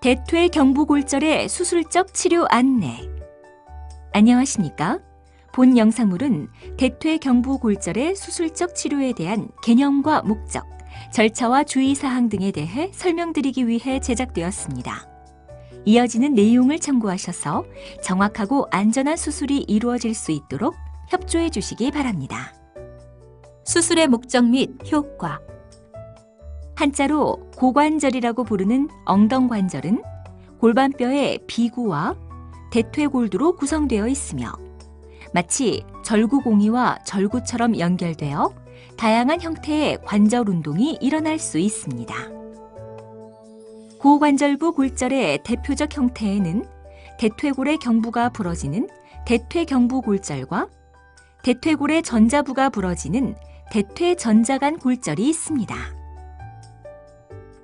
대퇴경부골절의 수술적 치료 안내. 안녕하십니까? 본 영상물은 대퇴경부골절의 수술적 치료에 대한 개념과 목적, 절차와 주의사항 등에 대해 설명드리기 위해 제작되었습니다. 이어지는 내용을 참고하셔서 정확하고 안전한 수술이 이루어질 수 있도록 협조해 주시기 바랍니다. 수술의 목적 및 효과. 한자로 고관절이라고 부르는 엉덩관절은 골반뼈의 비구와 대퇴골두로 구성되어 있으며 마치 절구공이와 절구처럼 연결되어 다양한 형태의 관절 운동이 일어날 수 있습니다. 고관절부 골절의 대표적 형태에는 대퇴골의 경부가 부러지는 대퇴경부골절과 대퇴골의 전자부가 부러지는 대퇴전자간 골절이 있습니다.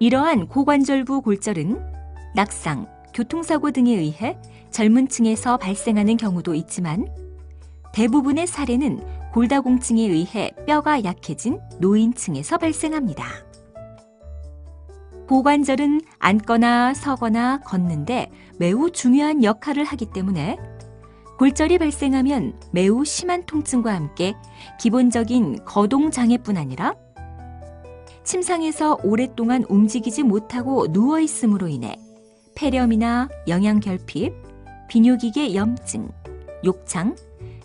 이러한 고관절부 골절은 낙상, 교통사고 등에 의해 젊은 층에서 발생하는 경우도 있지만 대부분의 사례는 골다공증에 의해 뼈가 약해진 노인층에서 발생합니다. 고관절은 앉거나 서거나 걷는데 매우 중요한 역할을 하기 때문에 골절이 발생하면 매우 심한 통증과 함께 기본적인 거동장애뿐 아니라 침상에서 오랫동안 움직이지 못하고 누워있음으로 인해 폐렴이나 영양결핍, 비뇨기계 염증, 욕창,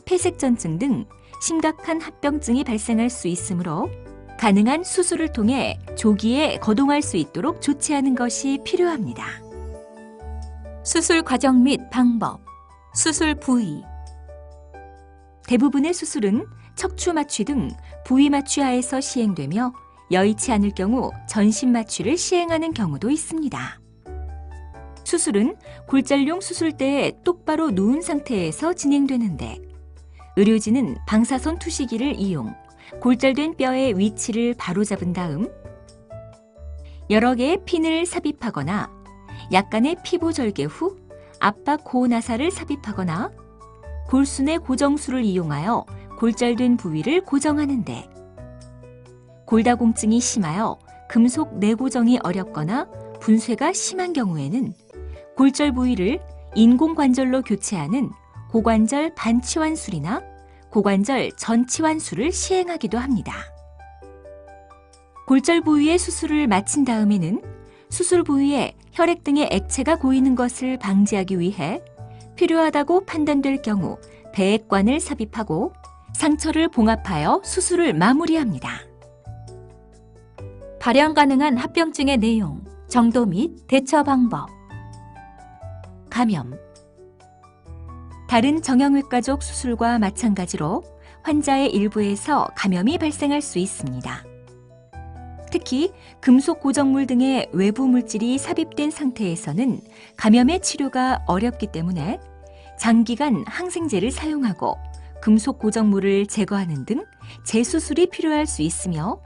폐색전증 등 심각한 합병증이 발생할 수 있으므로 가능한 수술을 통해 조기에 거동할 수 있도록 조치하는 것이 필요합니다. 수술 과정 및 방법, 수술 부위. 대부분의 수술은 척추 마취 등 부위 마취 하에서 시행되며 여의치 않을 경우 전신 마취를 시행하는 경우도 있습니다. 수술은 골절용 수술대에 똑바로 누운 상태에서 진행되는데 의료진은 방사선 투시기를 이용 골절된 뼈의 위치를 바로잡은 다음 여러 개의 핀을 삽입하거나 약간의 피부 절개 후 압박 고나사를 삽입하거나 골순의 고정술을 이용하여 골절된 부위를 고정하는데 골다공증이 심하여 금속 내고정이 어렵거나 분쇄가 심한 경우에는 골절 부위를 인공관절로 교체하는 고관절 반치환술이나 고관절 전치환술을 시행하기도 합니다. 골절 부위의 수술을 마친 다음에는 수술 부위에 혈액 등의 액체가 고이는 것을 방지하기 위해 필요하다고 판단될 경우 배액관을 삽입하고 상처를 봉합하여 수술을 마무리합니다. 발현 가능한 합병증의 내용, 정도 및 대처 방법. 감염. 다른 정형외과적 수술과 마찬가지로 환자의 일부에서 감염이 발생할 수 있습니다. 특히 금속 고정물 등의 외부 물질이 삽입된 상태에서는 감염의 치료가 어렵기 때문에 장기간 항생제를 사용하고 금속 고정물을 제거하는 등 재수술이 필요할 수 있으며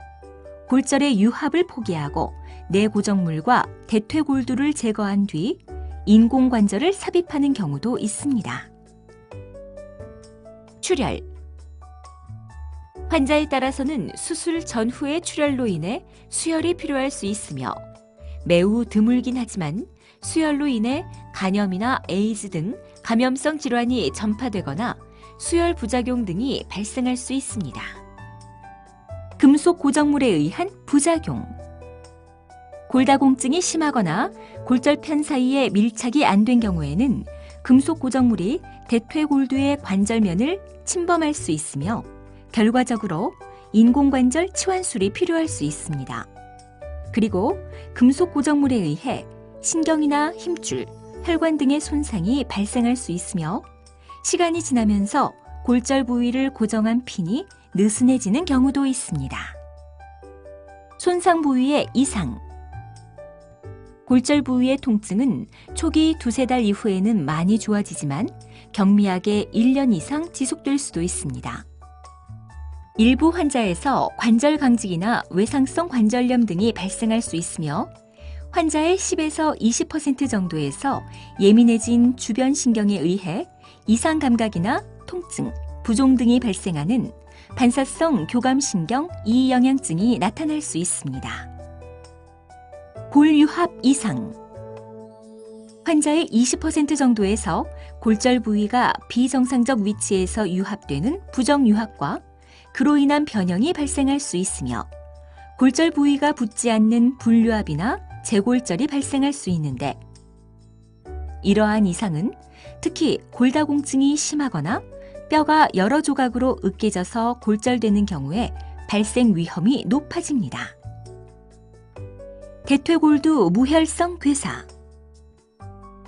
골절의 유합을 포기하고 내고정물과 대퇴골두를 제거한 뒤 인공관절을 삽입하는 경우도 있습니다. 출혈. 환자에 따라서는 수술 전후의 출혈로 인해 수혈이 필요할 수 있으며 매우 드물긴 하지만 수혈로 인해 간염이나 에이즈 등 감염성 질환이 전파되거나 수혈 부작용 등이 발생할 수 있습니다. 금속 고정물에 의한 부작용. 골다공증이 심하거나 골절편 사이에 밀착이 안 된 경우에는 금속 고정물이 대퇴골두의 관절면을 침범할 수 있으며 결과적으로 인공관절 치환술이 필요할 수 있습니다. 그리고 금속 고정물에 의해 신경이나 힘줄, 혈관 등의 손상이 발생할 수 있으며 시간이 지나면서 골절 부위를 고정한 핀이 느슨해지는 경우도 있습니다. 손상 부위의 이상. 골절 부위의 통증은 초기 2-3달 이후에는 많이 좋아지지만 경미하게 1년 이상 지속될 수도 있습니다. 일부 환자에서 관절 강직이나 외상성 관절염 등이 발생할 수 있으며 환자의 10에서 20% 정도에서 예민해진 주변 신경에 의해 이상 감각이나 통증, 부종 등이 발생하는 반사성 교감신경 이영양증이 나타날 수 있습니다. 골유합 이상. 환자의 20% 정도에서 골절 부위가 비정상적 위치에서 유합되는 부정유합과 그로 인한 변형이 발생할 수 있으며 골절 부위가 붙지 않는 불유합이나 재골절이 발생할 수 있는데 이러한 이상은 특히 골다공증이 심하거나 뼈가 여러 조각으로 으깨져서 골절되는 경우에 발생 위험이 높아집니다. 대퇴골두 무혈성 괴사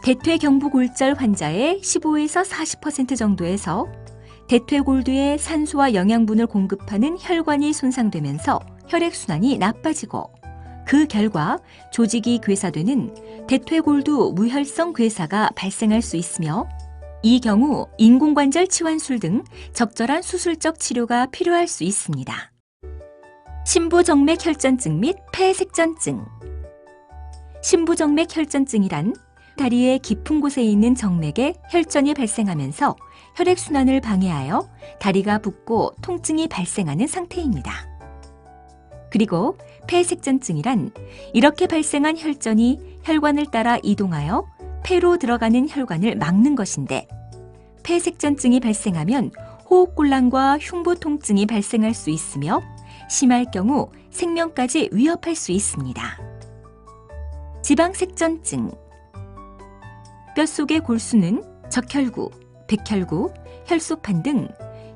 대퇴경부골절 환자의 15에서 40% 정도에서 대퇴골두에 산소와 영양분을 공급하는 혈관이 손상되면서 혈액순환이 나빠지고 그 결과 조직이 괴사되는 대퇴골두 무혈성 괴사가 발생할 수 있으며 이 경우 인공관절 치환술 등 적절한 수술적 치료가 필요할 수 있습니다. 심부정맥 혈전증 및 폐색전증 심부정맥 혈전증이란 다리의 깊은 곳에 있는 정맥에 혈전이 발생하면서 혈액순환을 방해하여 다리가 붓고 통증이 발생하는 상태입니다. 그리고 폐색전증이란 이렇게 발생한 혈전이 혈관을 따라 이동하여 폐로 들어가는 혈관을 막는 것인데 폐색전증이 발생하면 호흡곤란과 흉부 통증이 발생할 수 있으며 심할 경우 생명까지 위협할 수 있습니다. 지방색전증 뼛속의 골수는 적혈구, 백혈구, 혈소판 등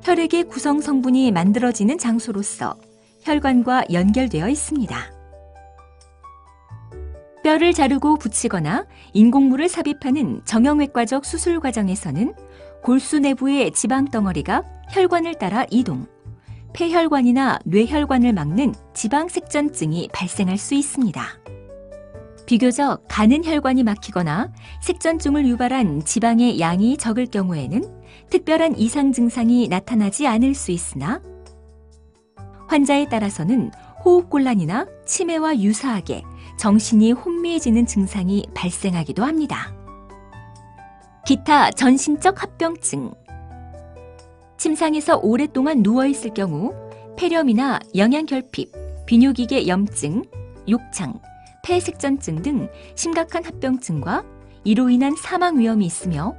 혈액의 구성 성분이 만들어지는 장소로서 혈관과 연결되어 있습니다. 뼈를 자르고 붙이거나 인공물을 삽입하는 정형외과적 수술 과정에서는 골수 내부의 지방덩어리가 혈관을 따라 이동, 폐혈관이나 뇌혈관을 막는 지방색전증이 발생할 수 있습니다. 비교적 가는 혈관이 막히거나 색전증을 유발한 지방의 양이 적을 경우에는 특별한 이상 증상이 나타나지 않을 수 있으나 환자에 따라서는 호흡곤란이나 치매와 유사하게 정신이 혼미해지는 증상이 발생하기도 합니다. 기타 전신적 합병증 침상에서 오랫동안 누워있을 경우 폐렴이나 영양결핍, 비뇨기계 염증, 욕창, 폐색전증 등 심각한 합병증과 이로 인한 사망 위험이 있으며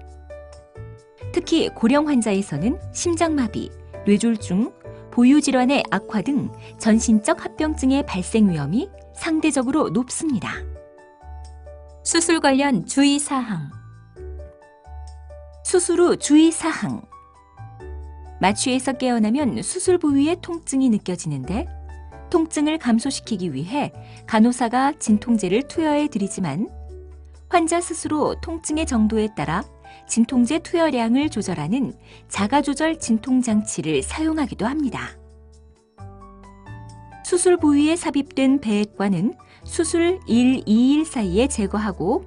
특히 고령 환자에서는 심장마비, 뇌졸중, 보유질환의 악화 등 전신적 합병증의 발생 위험이 상대적으로 높습니다. 수술 관련 주의사항 수술 후 주의사항 마취에서 깨어나면 수술 부위에 통증이 느껴지는데 통증을 감소시키기 위해 간호사가 진통제를 투여해 드리지만 환자 스스로 통증의 정도에 따라 진통제 투여량을 조절하는 자가조절 진통장치를 사용하기도 합니다. 수술 부위에 삽입된 배액관은 수술 1, 2일 사이에 제거하고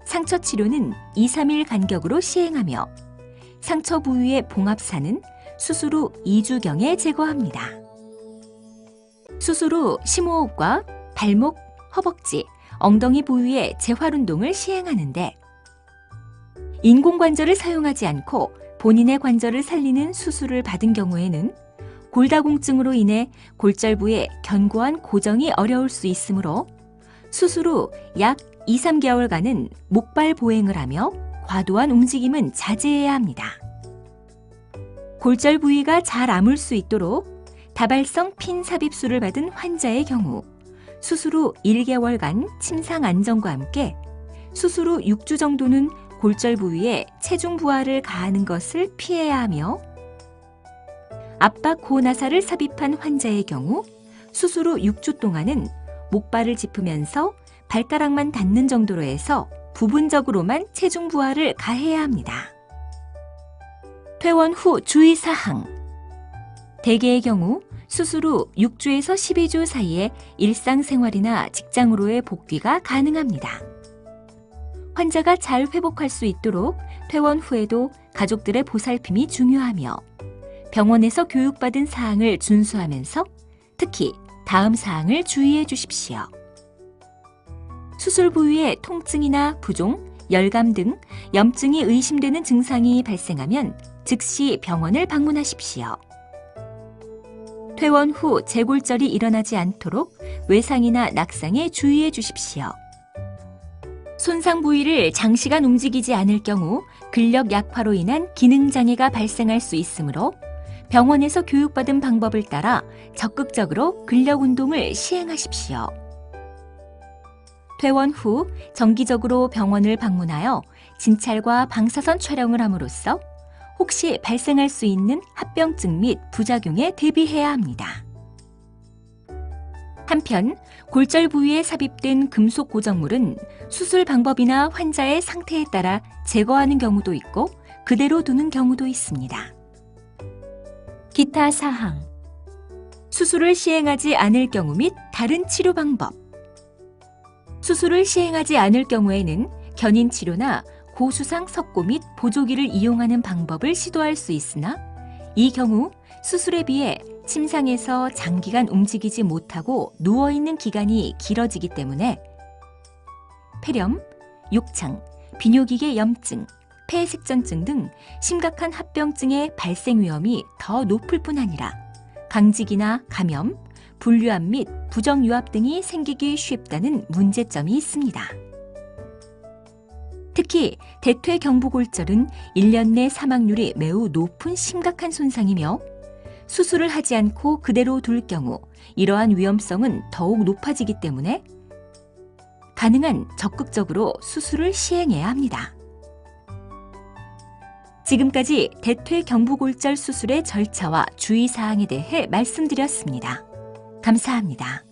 상처 치료는 2, 3일 간격으로 시행하며 상처 부위의 봉합사는 수술 후 2주경에 제거합니다. 수술 후 심호흡과 발목, 허벅지, 엉덩이 부위의 재활운동을 시행하는데 인공관절을 사용하지 않고 본인의 관절을 살리는 수술을 받은 경우에는 골다공증으로 인해 골절부의 견고한 고정이 어려울 수 있으므로 수술 후 약 2, 3개월간은 목발 보행을 하며 과도한 움직임은 자제해야 합니다. 골절 부위가 잘 아물 수 있도록 다발성 핀 삽입술을 받은 환자의 경우 수술 후 1개월간 침상 안정과 함께 수술 후 6주 정도는 골절 부위에 체중 부하를 가하는 것을 피해야 하며 압박 고나사를 삽입한 환자의 경우 수술 후 6주 동안은 목발을 짚으면서 발가락만 닿는 정도로 해서 부분적으로만 체중 부하를 가해야 합니다. 퇴원 후 주의사항 대개의 경우 수술 후 6주에서 12주 사이에 일상생활이나 직장으로의 복귀가 가능합니다. 환자가 잘 회복할 수 있도록 퇴원 후에도 가족들의 보살핌이 중요하며 병원에서 교육받은 사항을 준수하면서 특히 다음 사항을 주의해 주십시오. 수술 부위에 통증이나 부종, 열감 등 염증이 의심되는 증상이 발생하면 즉시 병원을 방문하십시오. 퇴원 후 재골절이 일어나지 않도록 외상이나 낙상에 주의해 주십시오. 손상 부위를 장시간 움직이지 않을 경우 근력 약화로 인한 기능 장애가 발생할 수 있으므로 병원에서 교육받은 방법을 따라 적극적으로 근력 운동을 시행하십시오. 퇴원 후 정기적으로 병원을 방문하여 진찰과 방사선 촬영을 함으로써 혹시 발생할 수 있는 합병증 및 부작용에 대비해야 합니다. 한편 골절 부위에 삽입된 금속 고정물은 수술 방법이나 환자의 상태에 따라 제거하는 경우도 있고 그대로 두는 경우도 있습니다. 기타 사항. 수술을 시행하지 않을 경우 및 다른 치료 방법. 수술을 시행하지 않을 경우에는 견인 치료나 고수상 석고 및 보조기를 이용하는 방법을 시도할 수 있으나 이 경우 수술에 비해 침상에서 장기간 움직이지 못하고 누워있는 기간이 길어지기 때문에 폐렴, 욕창, 비뇨기계 염증, 폐색전증 등 심각한 합병증의 발생 위험이 더 높을 뿐 아니라 강직이나 감염, 분류암 및 부정유압 등이 생기기 쉽다는 문제점이 있습니다. 특히 대퇴경부골절은 1년 내 사망률이 매우 높은 심각한 손상이며 수술을 하지 않고 그대로 둘 경우 이러한 위험성은 더욱 높아지기 때문에 가능한 적극적으로 수술을 시행해야 합니다. 지금까지 대퇴경부골절 수술의 절차와 주의사항에 대해 말씀드렸습니다. 감사합니다.